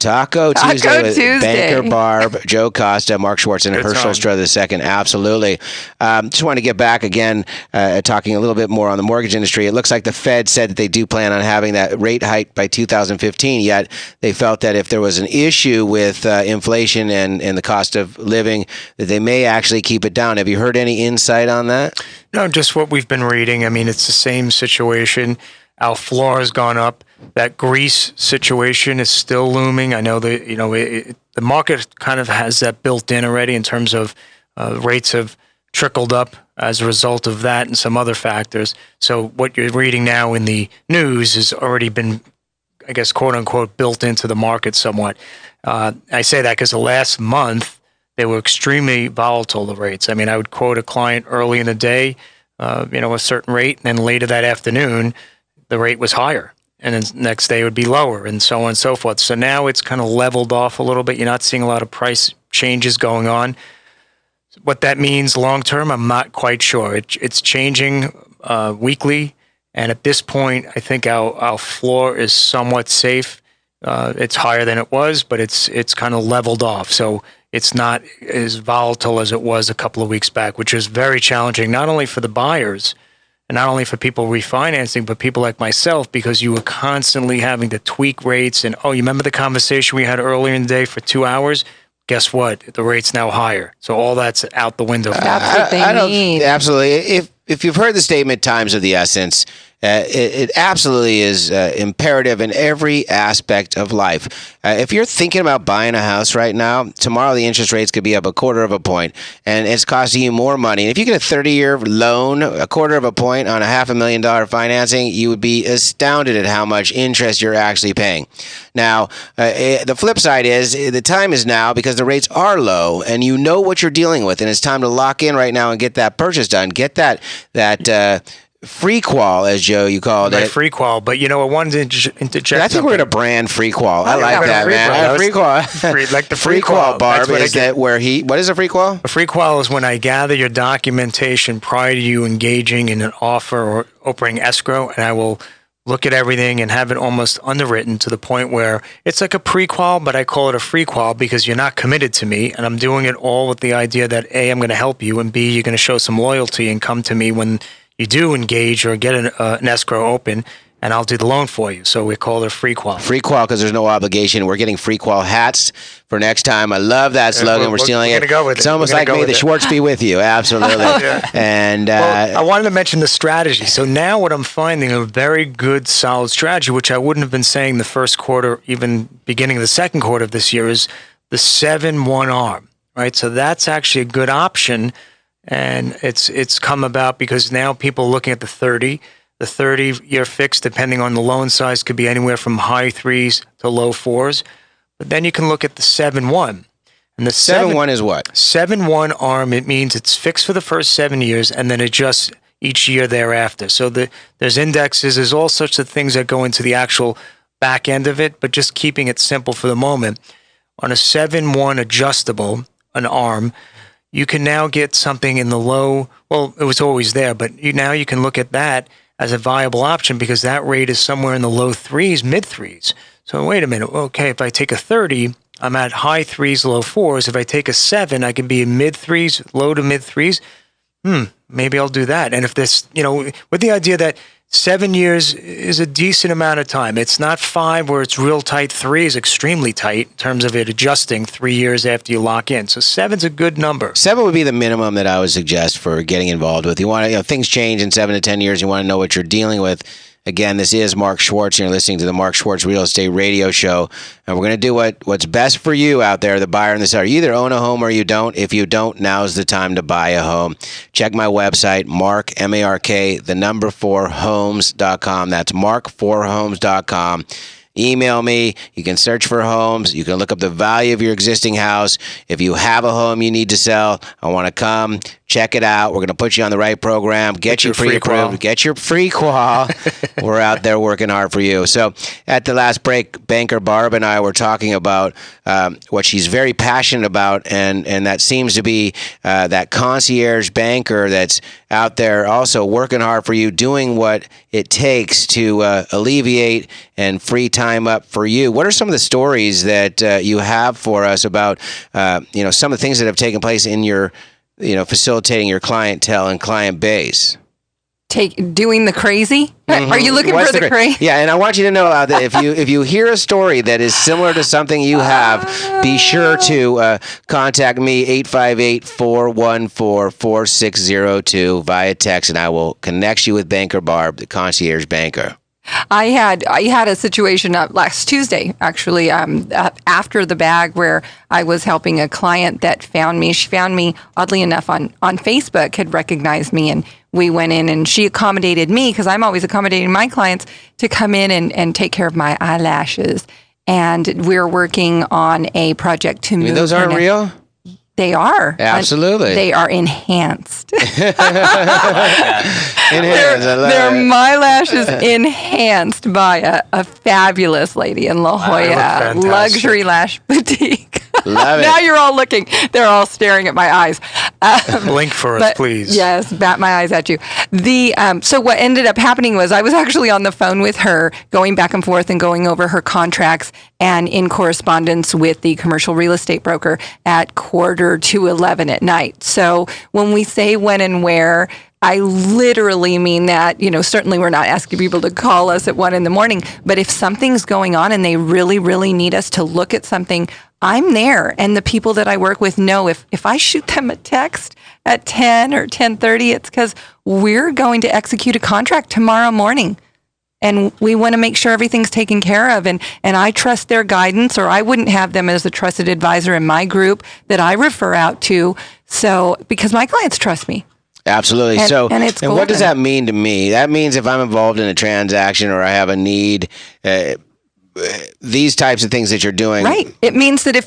Speaker 2: Banker Barb, Joe Costa, Mark Schwartz, and Hershel Strother II. Absolutely. Just want to get back again, talking a little bit more on the mortgage industry. It looks like the Fed said that they do plan on having that rate hike by 2015. Yet they felt that if there was an issue with inflation and the cost of living, that they may actually keep it down. Have you heard any insight on that?
Speaker 5: No, just what we've been reading. I mean, it's the same situation. Our floor has gone up. That Greece situation is still looming. I know that the market kind of has that built in already in terms of rates have trickled up as a result of that and some other factors. So what you're reading now in the news has already been, I guess, quote unquote, built into the market somewhat. I say that because the last month they were extremely volatile, the rates. I mean, I would quote a client early in the day a certain rate, and then later that afternoon, the rate was higher. And then the next day it would be lower, and so on and so forth. So now it's kind of leveled off a little bit. You're not seeing a lot of price changes going on. What that means long term, I'm not quite sure. It's changing weekly, and at this point, I think our floor is somewhat safe. It's higher than it was, but it's kind of leveled off. So it's not as volatile as it was a couple of weeks back, which is very challenging, not only for the buyers, and not only for people refinancing, but people like myself, because you were constantly having to tweak rates. And, you remember the conversation we had earlier in the day for 2 hours? Guess what? The rate's now higher. So all that's out the window.
Speaker 4: That's what they need.
Speaker 2: Absolutely. If you've heard the statement, time's of the essence, it absolutely is imperative in every aspect of life. If you're thinking about buying a house right now, tomorrow the interest rates could be up 1/4 point, and it's costing you more money. And if you get a 30-year loan, 1/4 point on a $500,000 financing, you would be astounded at how much interest you're actually paying. Now, the flip side is the time is now, because the rates are low, and you know what you're dealing with, and it's time to lock in right now and get that purchase done. Get that free qual, as Joe, you called it.
Speaker 5: Free qual, but I wanted to interject.
Speaker 2: I think we're going to brand free qual. I like that, man. Free qual.
Speaker 5: Like the
Speaker 2: free qual, Barb, is that where what is a free qual?
Speaker 5: A free qual is when I gather your documentation prior to you engaging in an offer or opening escrow, and I will look at everything and have it almost underwritten to the point where it's like a pre-qual, but I call it a free qual because you're not committed to me, and I'm doing it all with the idea that A, I'm going to help you, and B, you're going to show some loyalty and come to me when you do engage or get an escrow open, and I'll do the loan for you. So we call it a free qual.
Speaker 2: Free qual because there's no obligation. We're getting free qual hats for next time. I love that slogan. We're stealing it. It's almost like may the Schwartz be with you. Absolutely. And
Speaker 5: I wanted to mention the strategy. So now what I'm finding a very good, solid strategy, which I wouldn't have been saying the first quarter, even beginning of the second quarter of this year, is the 7-1 arm, right? So that's actually a good option. And it's come about because now people are looking at the 30. The 30-year fix, depending on the loan size, could be anywhere from high 3s to low 4s. But then you can look at the 7-1. And the
Speaker 2: 7-1 is what?
Speaker 5: 7-1 arm, it means it's fixed for the first 7 years and then adjusts each year thereafter. So there's indexes, there's all sorts of things that go into the actual back end of it, but just keeping it simple for the moment. On a 7-1 adjustable, an arm, you can now get something in the low, well, it was always there, but now you can look at that as a viable option because that rate is somewhere in the low 3s, mid 3s. So wait a minute. Okay, if I take a 30, I'm at high 3s, low 4s. If I take a 7, I can be in mid 3s, low to mid 3s. Maybe I'll do that. And if this, with the idea that 7 years is a decent amount of time. It's not 5 where it's real tight. 3 is extremely tight in terms of it adjusting 3 years after you lock in. So 7's a good number.
Speaker 2: 7 would be the minimum that I would suggest for getting involved with. You want to, things change in 7 to 10 years. You want to know what you're dealing with. Again, this is Mark Schwartz. You're listening to the Mark Schwartz Real Estate Radio Show. And we're going to do what's best for you out there, the buyer and the seller. You either own a home or you don't. If you don't, now's the time to buy a home. Check my website, Mark, M-A-R-K, 4homes.com. That's mark4homes.com. Email me. You can search for homes. You can look up the value of your existing house. If you have a home you need to sell, I want to come, check it out. We're going to put you on the right program, get you pre-approved, get your free qual. We're out there working hard for you. So at the last break, Banker Barb and I were talking about what she's very passionate about, and that seems to be that concierge banker that's out there also working hard for you, doing what it takes to alleviate and free time up for you. What are some of the stories that you have for us about some of the things that have taken place in your facilitating your clientele and client base?
Speaker 4: Doing the crazy? Mm-hmm. Are you looking for the crazy?
Speaker 2: Yeah, and I want you to know that if you hear a story that is similar to something you have, be sure to contact me, 858-414-4602 via text, and I will connect you with Banker Barb, the concierge banker.
Speaker 4: I had a situation last Tuesday, actually, after the bag, where I was helping a client that found me. She found me, oddly enough, on Facebook, had recognized me, and we went in, and she accommodated me, because I'm always accommodating my clients, to come in and take care of my eyelashes. And we're working on a project to move.
Speaker 2: Those aren't real?
Speaker 4: They are.
Speaker 2: Absolutely.
Speaker 4: They are enhanced.
Speaker 2: Enhanced.
Speaker 4: My lashes enhanced by a fabulous lady in La Jolla, luxury lash boutique.
Speaker 2: Love it.
Speaker 4: Now you're all looking. They're all staring at my eyes.
Speaker 5: Blink for us, please.
Speaker 4: Yes, bat my eyes at you. So what ended up happening was I was actually on the phone with her, going back and forth and going over her contracts and in correspondence with the commercial real estate broker at 10:45 at night. So when we say when and where, I literally mean that. Certainly we're not asking people to call us at 1 a.m, but if something's going on and they really, really need us to look at something, I'm there. And the people that I work with know if I shoot them a text at 10 or 10:30, it's because we're going to execute a contract tomorrow morning. And we want to make sure everything's taken care of. And I trust their guidance, or I wouldn't have them as a trusted advisor in my group that I refer out to. So, because my clients trust me.
Speaker 2: Absolutely.
Speaker 4: And
Speaker 2: what does that mean to me? That means if I'm involved in a transaction or I have a need, these types of things that you're doing.
Speaker 4: Right. It means that if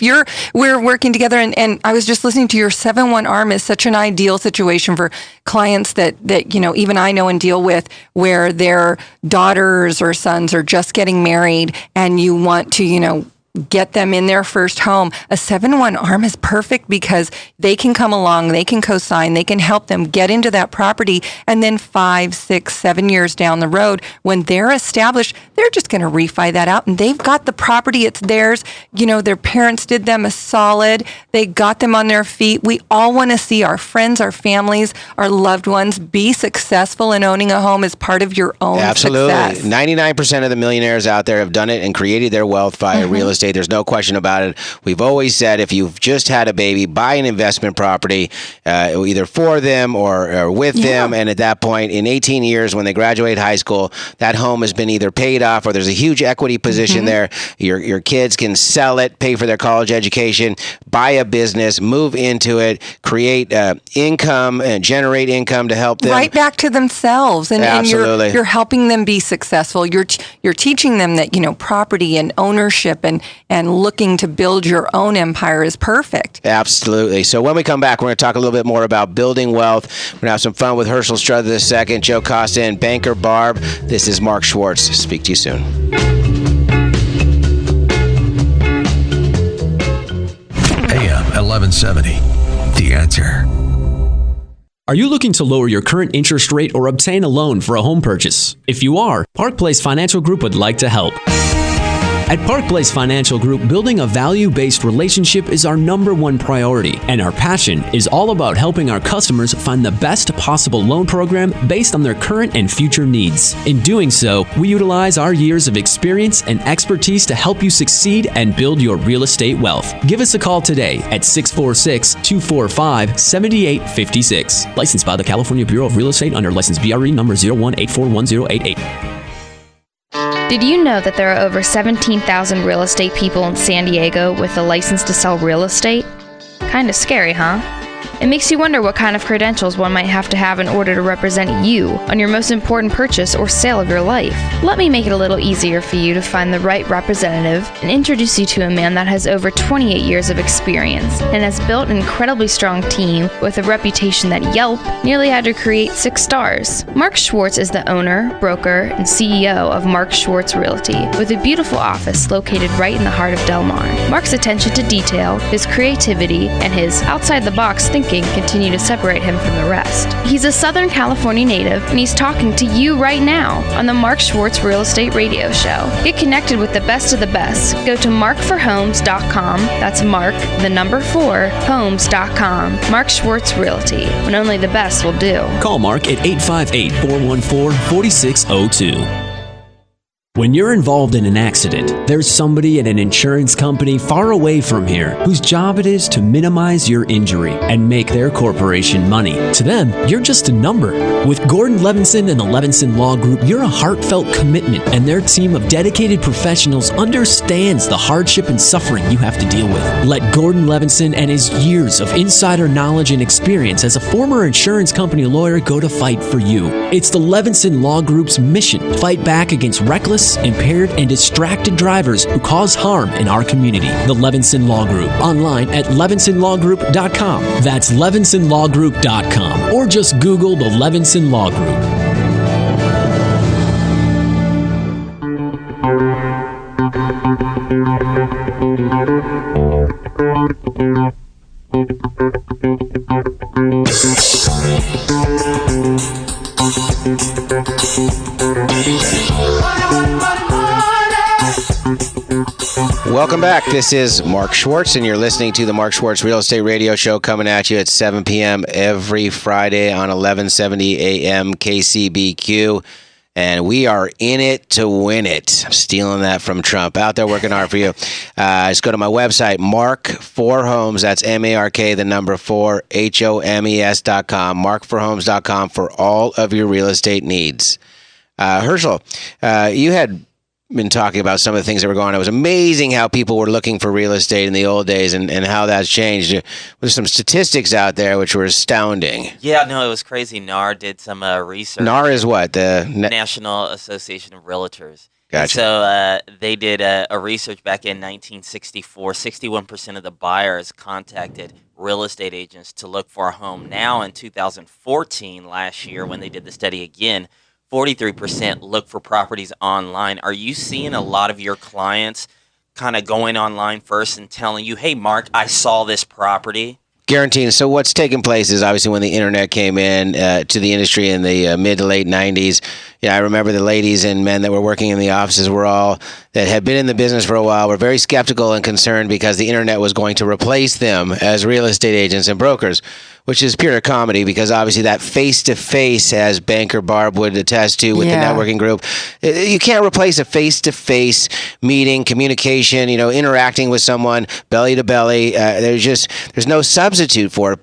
Speaker 4: we're working together, and I was just listening to your 7-1 ARM is such an ideal situation for clients that even I know and deal with, where their daughters or sons are just getting married and you want to, get them in their first home. A 7-1 ARM is perfect because they can come along, they can co-sign, they can help them get into that property, and then 5, 6, 7 years down the road, when they're established, they're just going to refi that out, and they've got the property, it's theirs. Their parents did them a solid. They got them on their feet. We all want to see our friends, our families, our loved ones be successful, and owning a home is part of your own success.
Speaker 2: 99% of the millionaires out there have done it and created their wealth via real estate. There's no question about it. We've always said if you've just had a baby, buy an investment property, either for them or with them. And at that point, in 18 years, when they graduate high school, that home has been either paid off or there's a huge equity position there. Your kids can sell it, pay for their college education, buy a business, move into it, create income and generate income to help them.
Speaker 4: Right back to themselves. And
Speaker 2: Absolutely.
Speaker 4: You're helping them be successful. You're teaching them that, property and ownership and looking to build your own empire is perfect.
Speaker 2: Absolutely. So when we come back, we're going to talk a little bit more about building wealth. We're going to have some fun with Hershel Strother this second, Joe Costa, and Banker Barb. This is Mark Schwartz. Speak to you soon.
Speaker 6: AM 1170. The Answer.
Speaker 7: Are you looking to lower your current interest rate or obtain a loan for a home purchase? If you are, Park Place Financial Group would like to help. At Park Place Financial Group, building a value-based relationship is our #1 priority, and our passion is all about helping our customers find the best possible loan program based on their current and future needs. In doing so, we utilize our years of experience and expertise to help you succeed and build your real estate wealth. Give us a call today at 646-245-7856. Licensed by the California Bureau of Real Estate under license BRE number 01841088.
Speaker 8: Did you know that there are over 17,000 real estate people in San Diego with a license to sell real estate? Kinda scary, huh? It makes you wonder what kind of credentials one might have to have in order to represent you on your most important purchase or sale of your life. Let me make it a little easier for you to find the right representative and introduce you to a man that has over 28 years of experience and has built an incredibly strong team with a reputation that Yelp nearly had to create 6 stars. Mark Schwartz is the owner, broker, and CEO of Mark Schwartz Realty, with a beautiful office located right in the heart of Del Mar. Mark's attention to detail, his creativity, and his outside-the-box thinking continue to separate him from the rest. He's a Southern California native, and he's talking to you right now on the Mark Schwartz Real Estate Radio Show. Get connected with the best of the best. Go to markforhomes.com. That's Mark, the number 4, homes.com. Mark Schwartz Realty, when only the best will do.
Speaker 7: Call Mark at 858-414-4602. When you're involved in an accident, there's somebody at an insurance company far away from here whose job it is to minimize your injury and make their corporation money. To them, you're just a number. With Gordon Levinson and the Levinson Law Group, you're a heartfelt commitment, and their team of dedicated professionals understands the hardship and suffering you have to deal with. Let Gordon Levinson and his years of insider knowledge and experience as a former insurance company lawyer go to fight for you. It's the Levinson Law Group's mission to fight back against reckless reckless, impaired, and distracted drivers who cause harm in our community. The Levinson Law Group. Online at levinsonlawgroup.com. That's levinsonlawgroup.com. Or just Google the Levinson Law Group.
Speaker 2: Welcome back. This is Mark Schwartz, and you're listening to the Mark Schwartz Real Estate Radio Show, coming at you at 7 p.m. every Friday on 1170 AM KCBQ. And we are in it to win it. I'm stealing that from Trump. Out there working hard for you. Just go to my website, Mark4Homes. That's MARK, the number 4, HOMES.com. Mark4Homes.com for all of your real estate needs. Hershel, you had been talking about some of the things that were going on. It was amazing how people were looking for real estate in the old days and how that's changed. There's some statistics out there which were astounding.
Speaker 3: Yeah, no, it was crazy. NAR did some research.
Speaker 2: NAR is what? The
Speaker 3: National Association of Realtors.
Speaker 2: Gotcha.
Speaker 3: So they did a research back in 1964. 61% of the buyers contacted real estate agents to look for a home. Now in 2014, last year, when they did the study again, 43% look for properties online. Are you seeing a lot of your clients kind of going online first and telling you, hey, Mark, I saw this property?
Speaker 2: Guaranteed. So what's taken place is obviously when the internet came in to the industry in the mid to late 90s. Yeah, I remember the ladies and men that were working in the offices were all that had been in the business for a while were very skeptical and concerned because the internet was going to replace them as real estate agents and brokers, which is pure comedy because obviously that face-to-face, as Banker Barb would attest to with the networking group, you can't replace a face-to-face meeting, communication, interacting with someone belly to belly. There's no substitute for it.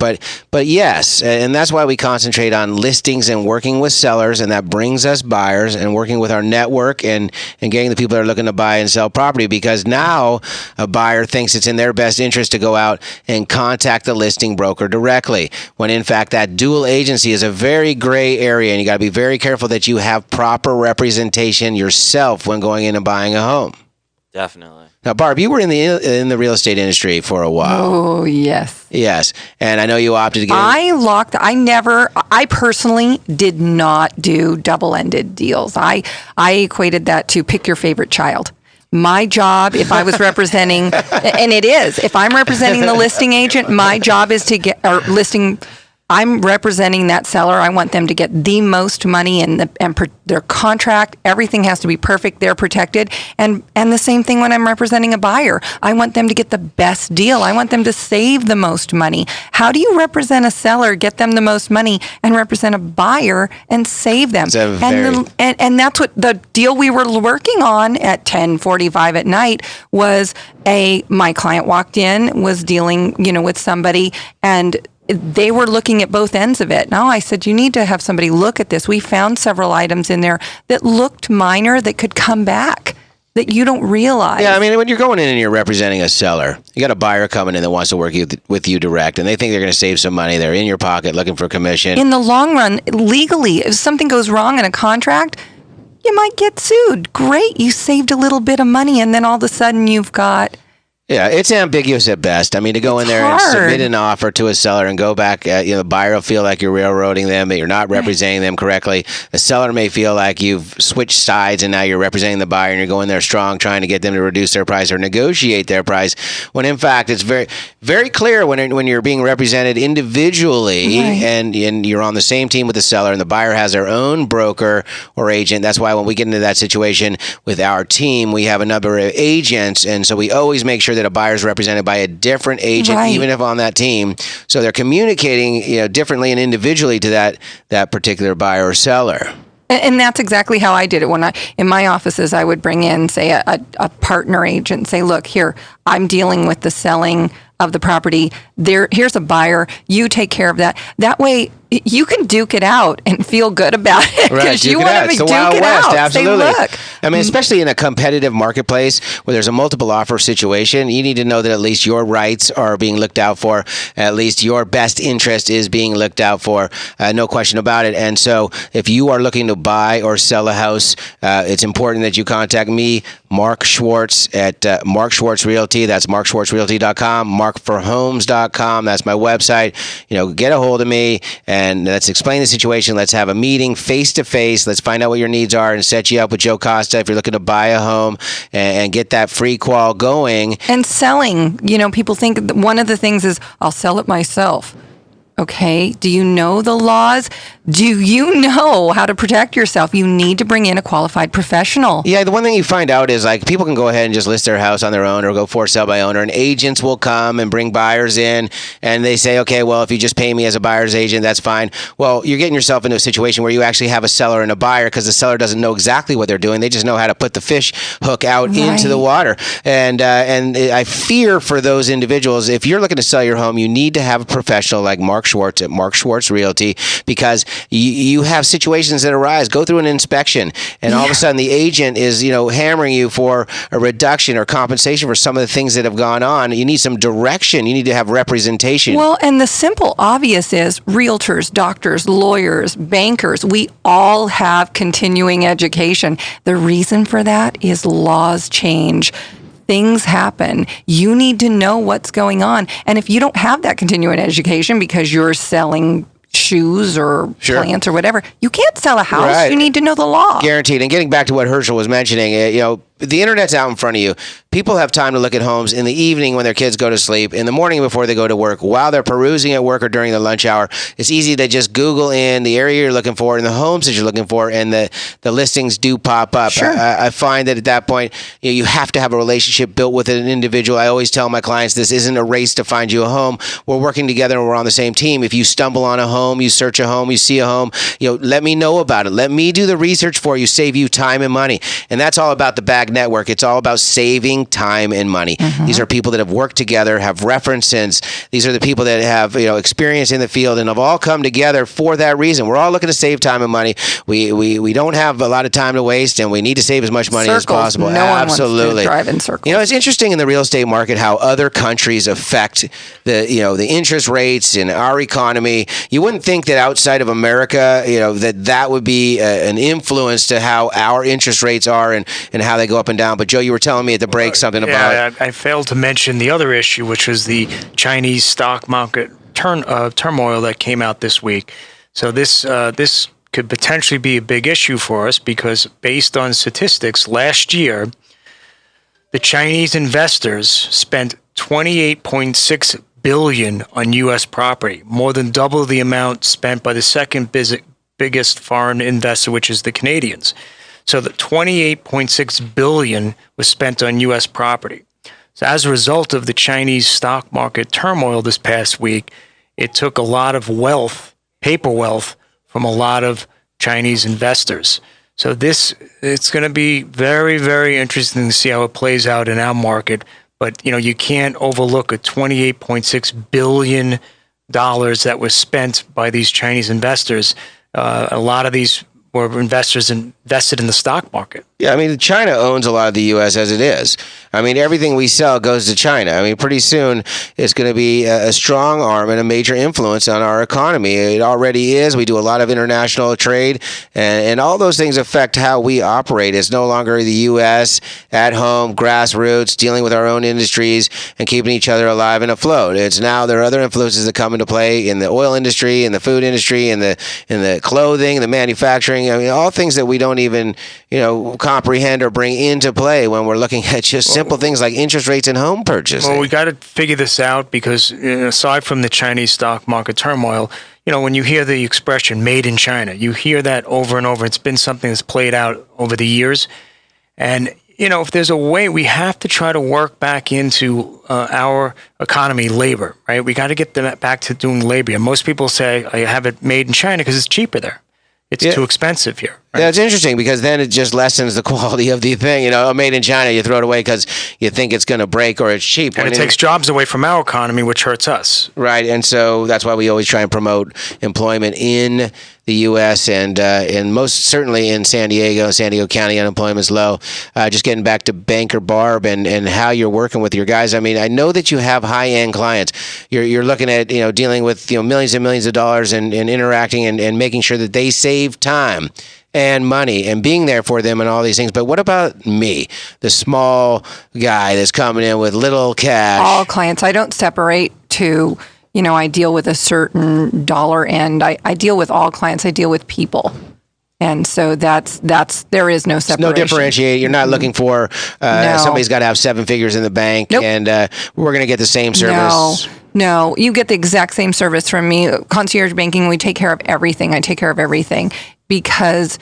Speaker 2: But yes, and that's why we concentrate on listings and working with sellers, and that brings us buyers and working with our network and getting the people that are looking to buy and sell property, because now a buyer thinks it's in their best interest to go out and contact the listing broker directly, when in fact that dual agency is a very gray area, and you got to be very careful that you have proper representation yourself when going in and buying a home.
Speaker 3: Definitely.
Speaker 2: Now, Barb, you were in the real estate industry for a while.
Speaker 4: Oh, yes.
Speaker 2: Yes. And I know you opted to get
Speaker 4: I personally did not do double-ended deals. I equated that to pick your favorite child. My job, if I was representing, and it is, if I'm representing the listing agent, my job is to get, or listing, I'm representing that seller. I want them to get the most money and their contract. Everything has to be perfect. They're protected. And the same thing when I'm representing a buyer. I want them to get the best deal. I want them to save the most money. How do you represent a seller, get them the most money, and represent a buyer and save them? And that's what the deal we were working on at 10:45 at night was. My client walked in, was dealing, with somebody, and they were looking at both ends of it. Now I said, you need to have somebody look at this. We found several items in there that looked minor that could come back that you don't realize.
Speaker 2: Yeah, I mean, when you're going in and you're representing a seller, you got a buyer coming in that wants to work with you direct, and they think they're going to save some money. They're in your pocket looking for commission.
Speaker 4: In the long run, legally, if something goes wrong in a contract, you might get sued. Great, you saved a little bit of money, and then all of a sudden you've got...
Speaker 2: Yeah, it's ambiguous at best. I mean, to go in there and submit an offer to a seller and go back, the buyer will feel like you're railroading them, that you're not representing them correctly. The seller may feel like you've switched sides and now you're representing the buyer and you're going there strong, trying to get them to reduce their price or negotiate their price, when in fact it's very, very clear when you're being represented individually and you're on the same team with the seller and the buyer has their own broker or agent. That's why when we get into that situation with our team, we have a number of agents, and so we always make sure that a buyer is represented by a different agent, even if on that team. So they're communicating, differently and individually to that particular buyer or seller.
Speaker 4: And that's exactly how I did it. In my offices, I would bring in, say, a partner agent and say, look, here, I'm dealing with the selling of the property. Here's a buyer. You take care of that. That way, you can duke it out and feel good about it because you want to duke it out.
Speaker 2: Absolutely.
Speaker 4: Say, look,
Speaker 2: I mean, especially in a competitive marketplace where there's a multiple offer situation, you need to know that at least your rights are being looked out for. At least your best interest is being looked out for. No question about it. And so if you are looking to buy or sell a house, it's important that you contact me, Mark Schwartz, at Mark Schwartz Realty. That's markschwartzrealty.com, markforhomes.com. That's my website. Get a hold of me and let's explain the situation. Let's have a meeting face to face. Let's find out what your needs are and set you up with Joe Costa if you're looking to buy a home and get that free qual going.
Speaker 4: And selling, people think one of the things is, I'll sell it myself. Okay. Do you know the laws? Do you know how to protect yourself? You need to bring in a qualified professional.
Speaker 2: Yeah, the one thing you find out is people can go ahead and just list their house on their own or go for sale by owner, and agents will come and bring buyers in, and they say, okay, well, if you just pay me as a buyer's agent, that's fine. Well, you're getting yourself into a situation where you actually have a seller and a buyer because the seller doesn't know exactly what they're doing. They just know how to put the fish hook out into the water. And I fear for those individuals, if you're looking to sell your home, you need to have a professional like Mark Schwartz at Mark Schwartz Realty, because you have situations that arise. Go through an inspection, and all of a sudden the agent is, hammering you for a reduction or compensation for some of the things that have gone on. You need some direction. You need to have representation.
Speaker 4: Well, and the simple obvious is realtors, doctors, lawyers, bankers, we all have continuing education. The reason for that is laws change. Things happen. You need to know what's going on. And if you don't have that continuing education because you're selling shoes or plants or whatever, you can't sell a house. Right. You need to know the law.
Speaker 2: Guaranteed. And getting back to what Hershel was mentioning, the internet's out in front of you. People have time to look at homes in the evening when their kids go to sleep, in the morning before they go to work, while they're perusing at work or during the lunch hour. It's easy to just Google in the area you're looking for and the homes that you're looking for, and the listings do pop up.
Speaker 4: Sure.
Speaker 2: I find that at that point, you have to have a relationship built with an individual. I always tell my clients, this isn't a race to find you a home. We're working together and we're on the same team. If you stumble on a home, you search a home, you see a home, let me know about it. Let me do the research for you, save you time and money. And that's all about the BAG network. It's all about saving time and money. These are people that have worked together, have references. These are the people that have experience in the field and have all come together for that reason. We're all looking to save time and money. We don't have a lot of time to waste, and we need to save as much money as possible.
Speaker 4: No
Speaker 2: Absolutely.
Speaker 4: one wants to drive in circles.
Speaker 2: It's interesting in the real estate market how other countries affect the interest rates in our economy. You wouldn't think that outside of America, that would be an influence to how our interest rates are and how they go up and down. But Joe, you were telling me at the break something about.
Speaker 5: I failed to mention the other issue, which was the Chinese stock market turmoil that came out this week. So this could potentially be a big issue for us because, based on statistics, last year the Chinese investors spent $28.6 billion on U.S. property, more than double the amount spent by the second biggest foreign investor, which is the Canadians. So the $28.6 billion was spent on U.S. property. So as a result of the Chinese stock market turmoil this past week, it took a lot of wealth, paper wealth, from a lot of Chinese investors. So it's going to be very, very interesting to see how it plays out in our market. But, you can't overlook a $28.6 billion that was spent by these Chinese investors. A lot of these were investors invested in the stock market.
Speaker 2: Yeah, China owns a lot of the U.S. as it is. Everything we sell goes to China. Pretty soon it's going to be a strong arm and a major influence on our economy. It already is. We do a lot of international trade, and all those things affect how we operate. It's no longer the U.S. at home, grassroots, dealing with our own industries and keeping each other alive and afloat. It's now there are other influences that come into play in the oil industry, in the food industry, in the clothing, the manufacturing. All things that we don't even, comprehend or bring into play when we're looking at just simple things like interest rates and home purchasing.
Speaker 5: Well, we got to figure this out because aside from the Chinese stock market turmoil, when you hear the expression "made in China," you hear that over and over. It's been something that's played out over the years. And, if there's a way, we have to try to work back into our economy, labor, right? We got to get them back to doing labor. And most people say, I have it made in China because it's cheaper there. It's too expensive here.
Speaker 2: That's interesting because then it just lessens the quality of the thing. You know, made in China, you throw it away because you think it's going to break or it's cheap.
Speaker 5: And it takes jobs away from our economy, which hurts us.
Speaker 2: Right, and so that's why we always try and promote employment in the U.S. and most certainly in San Diego County, unemployment is low. Just getting back to Banker Barb and how you're working with your guys. I mean, I know that you have high-end clients. You're looking at, dealing with, millions and millions of dollars and interacting and making sure that they save time and money and being there for them and all these things. But what about me, the small guy that's coming in with little cash?
Speaker 4: All clients. I don't separate to, I deal with a certain dollar end. I deal with all clients. I deal with people. And so there is no separation.
Speaker 2: No differentiate. You're not looking for somebody's got to have 7 figures in the bank.
Speaker 4: Nope.
Speaker 2: And we're going to get the same service.
Speaker 4: No, you get the exact same service from me. Concierge banking, we take care of everything. I take care of everything because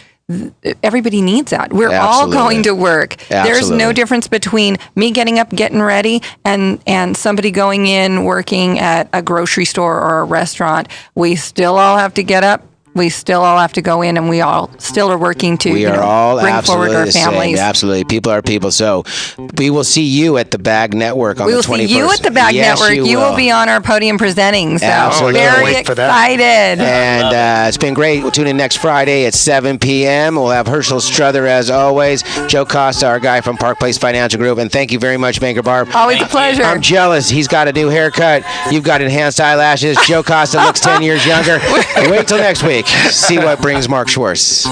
Speaker 4: everybody needs that. We're all going to work. There's no difference between me getting up, getting ready, and somebody going in, working at a grocery store or a restaurant. We still all have to get up. We still all have to go in, and we all still are working to bring forward our families.
Speaker 2: Absolutely. People are people. So we will see you at the BAG Network on the 21st.
Speaker 4: We will see you at the BAG Network. You will be on our podium presenting. So
Speaker 2: absolutely.
Speaker 4: Very excited.
Speaker 2: And it's been great. We'll tune in next Friday at 7 p.m. We'll have Hershel Strother as always. Joe Costa, our guy from Park Place Financial Group. And thank you very much, Banker Barb.
Speaker 4: Always a pleasure.
Speaker 2: I'm jealous. He's got a new haircut. You've got enhanced eyelashes. Joe Costa looks 10 years younger. Wait till next week. See what brings Mark Schwartz.